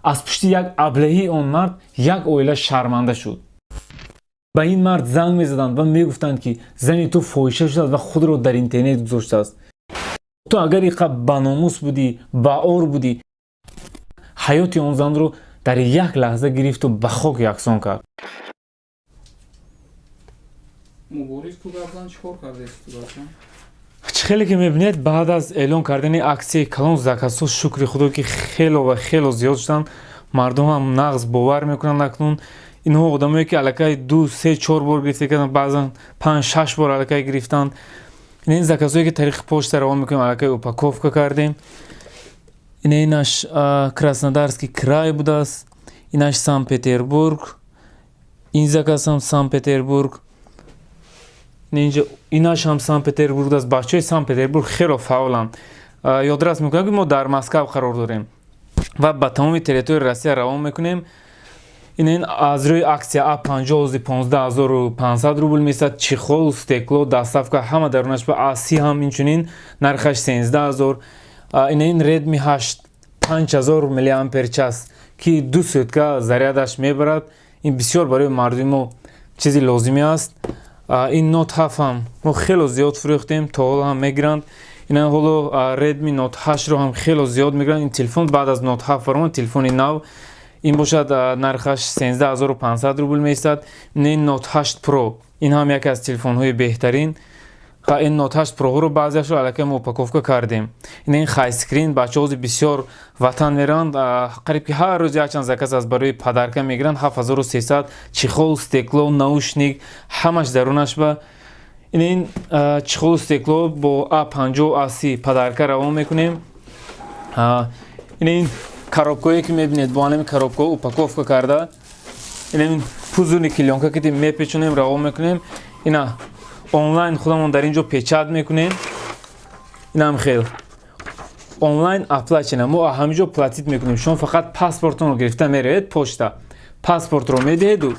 аз пушти як аблаҳии он мард як оила шарманда шуд. ба ин мард занг мезаданд ва мегуфтанд ки зани ту фоҳиша шудааст ва худро дар интернет гузоштааст. ту агар ин қадр баномус будӣ, баор будӣ, ҳаёти он занро дар як лаҳза гирифту ба хок яксон кард. хеле ки мебинед, баъд аз эълон кардани аксияи калон заказҳо шукри худо ки хело ва хело зиёд шуданд, мардум ҳам нағз бовар мекунанд. акнун инҳо одамое ки аллакай 2, 3, 4 бор гирифта карданд, баъзан 5, 6 бор аллакай гирифтанд. ин заказҳое ки тариқи почта равон мекунем, аллакай упаковка кардем. инаш Краснодарский край будааст, инаш Санкт-Петербург, ин заказ ҳам Санкт-Петербург, инаш ҳам Санкт-Петербург аст. бачаҳои Санкт-Петербург хело фаъоланд. ёдрас мекунам ки мо дар Москав қарор дорем ва ба тамоми территорияи Россия равон мекунем. ин аз рӯи аксия А50 15500 рубл месад. чихол, стекло, доставка ҳама дарунаш ба А30 ҳам инчунин нархаш 13000. ин Redmi 8 5000 мАч ки 2 сутка зарядаш мебарад. ин бисёр барои мардуми мо чизи лозимӣ аст. ин Note 7 ҳам мо хело зиёд фурӯхтем, то ҳол ҳам мегиранд. ин ҳоло Redmi Note 8-ро ҳам хело зиёд мегиранд. ин телефон баъд аз Note 7 фаромад, телефони нав. ин бошад нархаш 13500 рубл месад. ин Note 8 Pro, ин ҳам яке аз телефонҳои беҳтарин. ин Note 8 Pro-ҳоро баъзеашро аллакай мо упаковка кардем. ин хайскрин, бачаҳози бисёр ватан меранд. қариб ки ҳар рӯз якчанд заказ аз барои падарка мегиранд. 7300 чихол, стекло, наушник ҳамаш дарунаш ба. ин чихолу стекло бо А50 А30 падарка равон мекунем. ин коробкое ки мебинед, бо ҳамин коробка упаковка карда. ин пузурни клёнка ки мепечонем, равон мекунем. ина онлайн худамон дар инҷо печат мекунем. инам хел онлайн оплачена, мо ҳамиҷо платит мекунем. шумо фақат паспортонро гирифта меравед почта, паспортро медиҳеду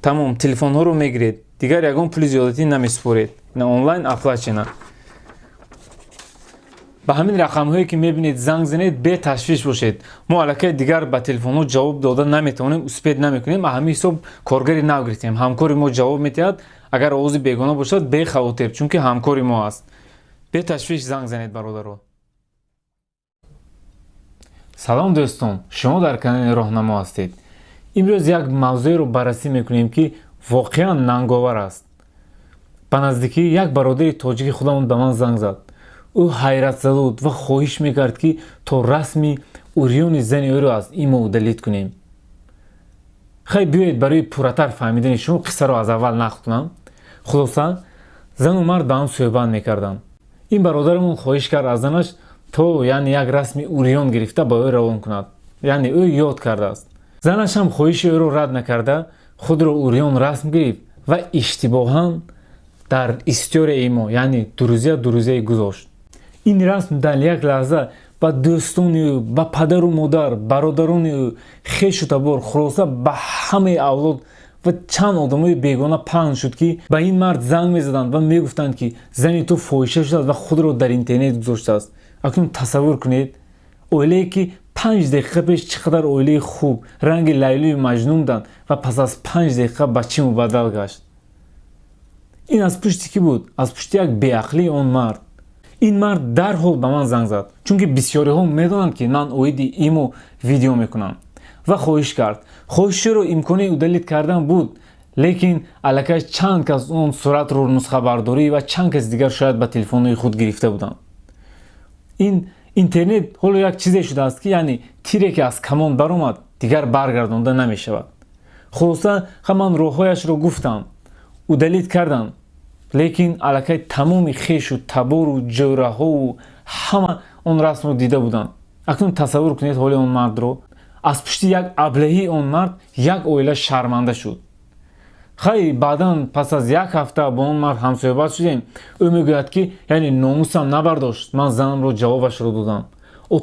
тамом, телефонҳоро мегиред, дигар ягон пули зиёдатӣ намеспоред. ина онлайн оплачена. ба ҳамин рақамҳое ки мебинед занг занед, беташвиш бошед. мо аллакай дигар ба телефонҳо ҷавоб дода наметавонем, успед намекунем. ҳамин ҳисоб коргари нав гирифтем. ҳамкори мо ҷавоб медиҳад. агар овози бегона бошад, бехавотир, чунки ҳамкори мо аст. беташвиш занг занед бародаро. салом дӯстон, шумо дар канали роҳнамо ҳастед. имрӯз як мавзӯеро баррасӣ мекунем ки воқеан нанговар аст. ба наздикӣ як бародари тоҷики худамон ба ман занг зад. ӯ ҳайратзада буд ва хоҳиш мекард ки то расми урёни зани ӯро аз имо удалит кунем. хай биёед барои пурратар фаҳмидани шумо қиссаро аз аввал нақл кунам. хулоса, зану мард ба ҳам суҳбат мекарданд. ин бародарамон хоҳиш кард аз занаш то яъне як расми урён гирифта ба ӯ равон кунад. яъне ӯ ёд кардааст. занаш ҳам хоҳиши ӯро рад накарда, худро урён расм гирифт ва иштибоҳан дар истиёри имо, яъне дурӯзия гузошт. ин расм дар як лаҳза ба дӯстони ӯ, ба падару модар, бародарони ӯ, хешу табор, хулоса ба ҳамаи авлод ва чанд одамои бегона паҳн шуд ки ба ин мард занг мезаданд ва мегуфтанд ки зани ту фоҳиша шудааст ва худро дар интернет гузоштааст. акнун тасаввур кунед, оилае ки 5 дақиқа пеш чӣ қадар оилаи хуб, ранги Лайлӯи Маҷнун буданд ва пас аз 5 дақиқа ба чӣ мубаддал гашт. ин аз пушти кӣ буд? аз пушти як беақлии он мард. ин мард дарҳол ба ман занг зад, чунки бисёриҳо медонанд ки ман оиди имо видео мекунам ва хоҳиш кард. хоҳиширо имкони удалит кардан буд, лекин аллакай чанд кас он суратро нусхабардорӣ ва чанд каси дигар шояд ба телефонҳои худ гирифта буданд. ин интернет ҳоло як чизе шудааст ки яъне тире ки аз камон баромад, дигар баргардонда намешавад. хулоса ман роҳҳояшро гуфтам, удалит кардам, лекин аллакай тамоми хешу табору ҷӯраҳову ҳама он расмро дида буданд. акнун тасаввур кунед ҳоли он мардро. аз пушти як аблаҳии он мард як оила шарманда шуд. хай баъдан пас аз як ҳафта бо он мард ҳамсӯҳбат шудем. ӯ мегӯяд ки яъне номусам набардошт, ман занамро ҷавобашро додам.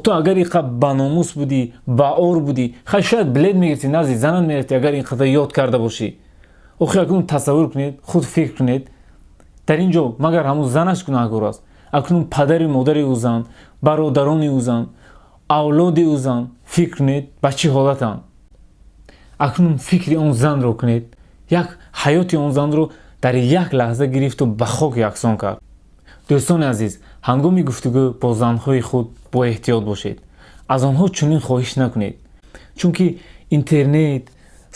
ту агар ин қадр баномус будӣ, баор будӣ, хай шояд билет мегирифтӣ, назди занат мерафтӣ, агар ин қадр ёд карда бошӣ. охир акнун тасаввур кунед, худ фикр кунед. дар ин ҷо магар ҳамун занаш гунаҳгор аст? акнун падари модари ӯ зан, бародарони ӯ зан, авлоди ӯ зан фикр кунед ба чӣ ҳолатанд. акнун фикри он занро кунед. як ҳаёти он занро дар як лаҳза гирифту ба хок яксон кард. дӯстони азиз, ҳангоми гуфтугӯ бо занҳои худ боэҳтиёт бошед. аз онҳо чунин хоҳиш накунед, чунки интернет,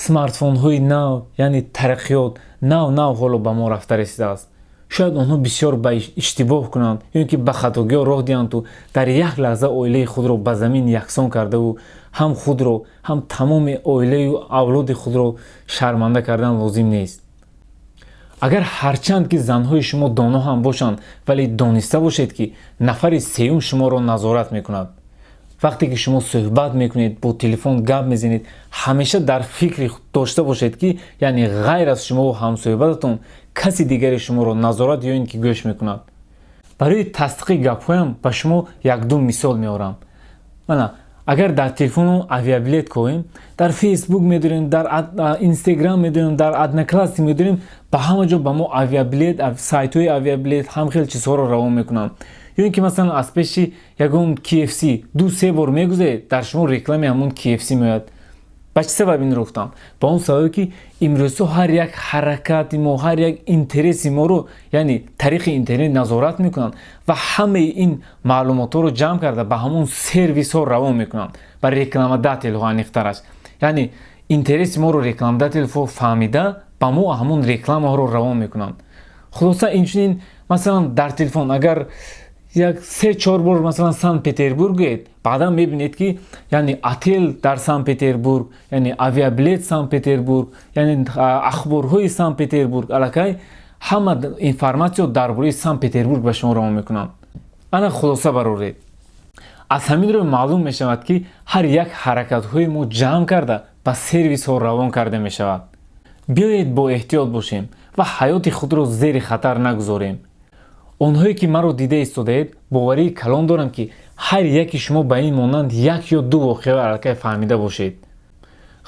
смартфонҳои нав, яъне тараққиёт нав ҳоло ба мо рафта расидааст. шояд онҳо бисёр ба иштибоҳ кунанд ё ин ки ба хатогиҳо роҳ диҳанду дар як лаҳза оилаи худро ба замин яксон кардаву ҳам худро ҳам тамоми оилаю авлоди худро шарманда кардан лозим нест. агар ҳарчанд ки занҳои шумо доно ҳам бошанд, вале дониста бошед ки нафари сеюм шуморо назорат мекунад. вақте ки шумо суҳбат мекунед, бо телефон гап мезанед, ҳамеша дар фикри дошта бошед ки яъне ғайр аз шумову ҳамсӯҳбататон каси дигаре шуморо назорат ё ин ки гӯш мекунад. барои тасдиқи гапҳоям ба шумо якдум мисол меорам. мана агар дар телефоном авиабилет коҳем, дар фейсбук медорем, дар инстаграм медорем, дар одноклассник медорем, ба ҳама ҷо ба мо авиабилет, сайтҳои авиабилет ҳам хел чизҳоро равон мекунанд. ё ин ки масалан аз пеши ягон KFC 2-3 бор мегузаред, дар шумо реклами ҳамон KFC меояд. ба чӣ сабаб инро гуфтам? ба он сабабе ки имрӯзҳо ҳар як ҳаракати мо, ҳар як интереси моро, яъне тариқи интернет назорат мекунанд ва ҳамаи ин маълумотҳоро ҷамъ карда ба ҳамон сервисҳо равон мекунанд, ба рекламодателҳо аниқтараш. яъне интереси моро рекламодателҳо фаҳмида ба мо ҳамон рекламаҳоро равон мекунанд. хулоса инчунин масалан дар телефон агар як 3-4 бор масалан Санкт-Петербург гӯед, баъдан мебинед ки яъне отел дар Санкт-Петербург, яъне авиабилет Санкт-Петербург, яъне ахборҳои Санкт-Петербург, аллакай ҳама информатсиё дар бораи Санкт-Петербург ба шумо равон мекунанд. ана хулоса бароред. аз ҳамин рӯ маълум мешавад ки ҳар як ҳаракатҳои мо ҷамъ карда ба сервисҳо равон карда мешавад. биёед бо эҳтиёт бошем ва ҳаёти худро зери хатар нагузорем. онҳое ки маро дида истодаед, боварии калон дорам ки ҳар яки шумо ба ин монанд як ё ду воқеаро аллакай фаҳмида бошед.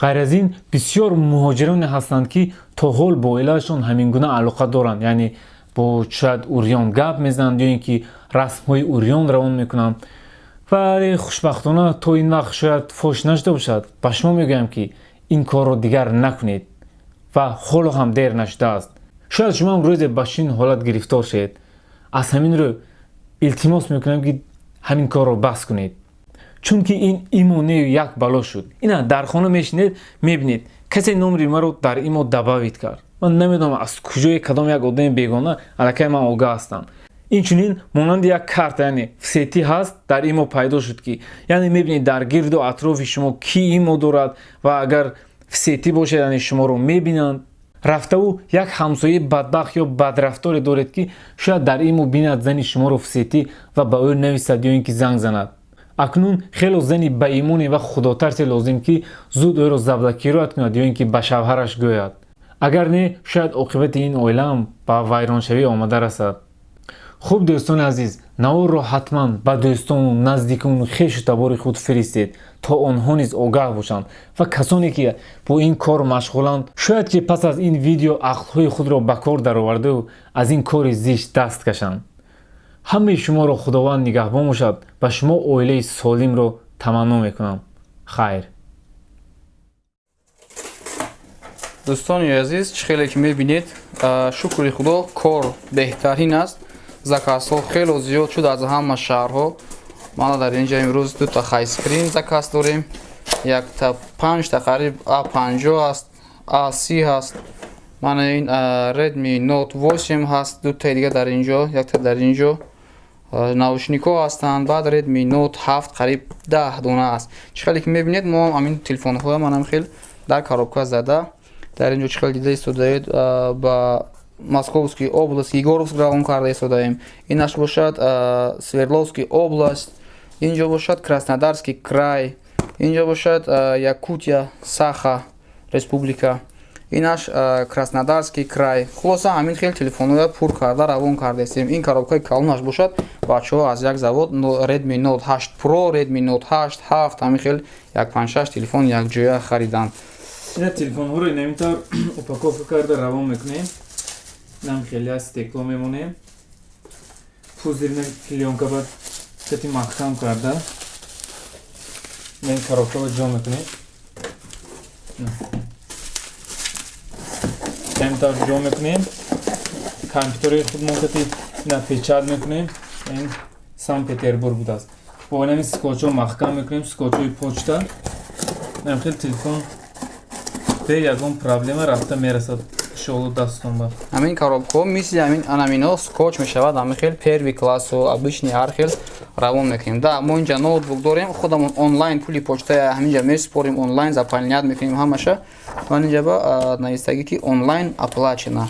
ғайр аз ин бисёр муҳоҷироне ҳастанд ки то ҳол бо оилаашон ҳамин гуна алоқа доранд, яъне бо шояд урён гап мезананд ё ин ки расмҳои урён равон мекунанд. вале хушбахтона то ин вақт шояд фош нашуда бошад. ба шумо мегӯям ки ин корро дигар накунед ва ҳоло ҳам дер нашудааст. шояд шумо ҳам рӯзе ба чунин ҳолат гирифтор шавед. аз ҳамин рӯ илтимос мекунам ки ҳамин корро бас кунед, чунки ин имонею як бало шуд. ина дар хона мешинед, мебинед касе номери маро дар имо дабавит кард. ман намедонам аз куҷое кадом як одами бегона аллакай ман огаҳ ҳастам. инчунин монанди як карта, яъне сети ҳаст, дар имо пайдо шуд ки яъне мебинед дар гирду атрофи шумо ки имо дорад ва агар сети бошад, яъне шуморо мебинанд. рафтаву як ҳамсояи бадбахт ё бадрафторе доред ки шояд дар имо бинад зани шуморо сети ва ба ӯ нависад ё ин ки занг занад. акнун хело зани баимоне ва худотарсе лозим ки зуд ӯро заблокироят кунад ё ин ки ба шавҳараш гӯяд. агар не, шояд оқибати ин оилаам ба вайроншавӣ омада расад. хуб дӯстони азиз, наворро ҳатман ба дӯстону наздикону хешу табори худ фиристед, то онҳо низ огаҳ бошанд ва касоне ки бо ин кор машғуланд, шояд ки пас аз ин видео ақлҳои худро ба кор даровардаvu аз ин кори зишт даст кашанд. ҳамаи шуморо худованд нигаҳбон бошад. ба шумо оилаи солимро таманно мекунам. хайр. дӯстони азиз, чӣ хеле ки мебинед, шукри худо кор беҳтарин аст. закасҳо хело зиёд шуд аз ҳама шаҳрҳо. мана дар инҷа имрӯз дута хайскрин закас дорем. якта 5та қариб A50 аст, A30 ҳаст. мана ин Redmi Note 8 ҳаст, дута дига дар инҷо, якта дар инҷо. наушникҳо ҳастанд. баъд Redmi Note 7 қариб 10 дона аст. чӣ хеле ки мебинед, мо амин телефонҳоя манам хел дар коробка зада. дар инҷо чӣ хеле дида истодаед, ба Московский область, Егоровск равон карда истодаем. инаш бошад Свердловский область, инҷо бошад Краснодарский край, инҷо бошад Якутия, Саха республика, инаш Краснодарский край. хулоса ҳамин хел телефонҳоя пур карда равон кардастем. ин коробкаи калонаш бошад. бачаҳо аз як завод Redmi Note 8 Pro, Redmi Note 8, 7 ҳамин хел 1-5-6 телефон якҷоя хариданд. ина телефонҳоро инамитар упаковка карда равон мекунем. нам хеле аз стекло мемонем. пузирна клёнка бад кати маҳкам карда این коробка رو جا میکنیم. اینطور جا میکنیم. کامپیوتری خودمون کتی اینا پیچاد میکنیم. این سان پتربورگ بود است. با این سکوچ رو محکم میکنیم. سکوچوی پوچتا. نمیخواد تلفن به یکم پرابلم رفته میرسد. شغل دستون بر. همین коробка مثل همین انامینو سکوچ میشود. همین خیلی первый класс و обычный هر خیل روان میکنیم. دا ما اینجا نوتبوک داریم. خودمون آنلاین پولی پوچتا همینجا میسپاریم آنلاین заполнять میکنیم همشه. و اینجا با نویسندگی که آنلاین اپلاچنا.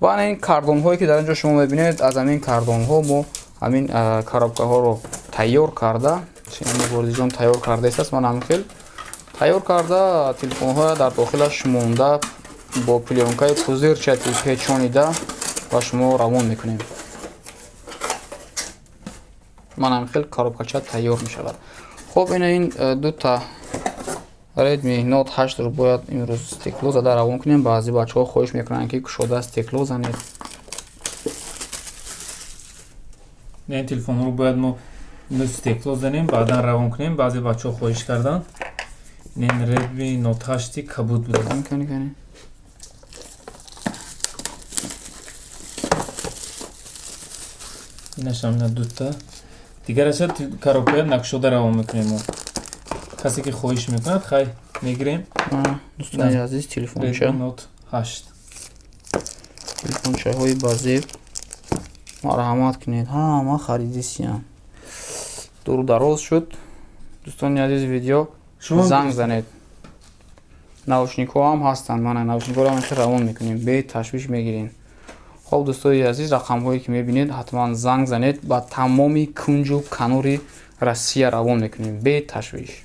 و این کاردون هایی که در اینجا شما میبینید از همین کاردون ها ما همین коробка ها رو تیار کرده. شما بردیجان تیار کرده است. من همین خیلی تیار کرده تلفن ها در داخلش مونده با پلیونکای پوزیر چتی پیچانیده و شما روان میکنیم. من هم خیلی коробка تیار میشود. خب این دو تا ردمی نوت 8 رو باید امروز استیکلو زده روان کنیم. بعضی بچه ها خواهش میکنن که شده استیکلو زنید. این تلفن رو باید ما استیکلو زنیم بعدا روان کنیم. بعضی بچه ها خواهش کردن. این ردمی نوت 8 کبود بوده. میکنی اینش هم دوتا دیگر اشد коробка نقشوده روان میکنیم. کسی که خواهش میکند خیلی میگیریم. دوستان عزیز تلفنچه نوت 8 تلفنچه های بازی مرحمت کنید. ها ما خریدیسیم دور دراز شد. دوستان عزیز ویدیو زنگ زنید. ناوشنیک ها هم هستن. من ناوشنیک ها رو هم روان میکنیم. به تشویش میگیرین. خب دوستان عزیز رقم هایی که میبینید حتما زنگ زنید. با تمامی کنج و کنوری روسیه روان میکنیم به تشویش.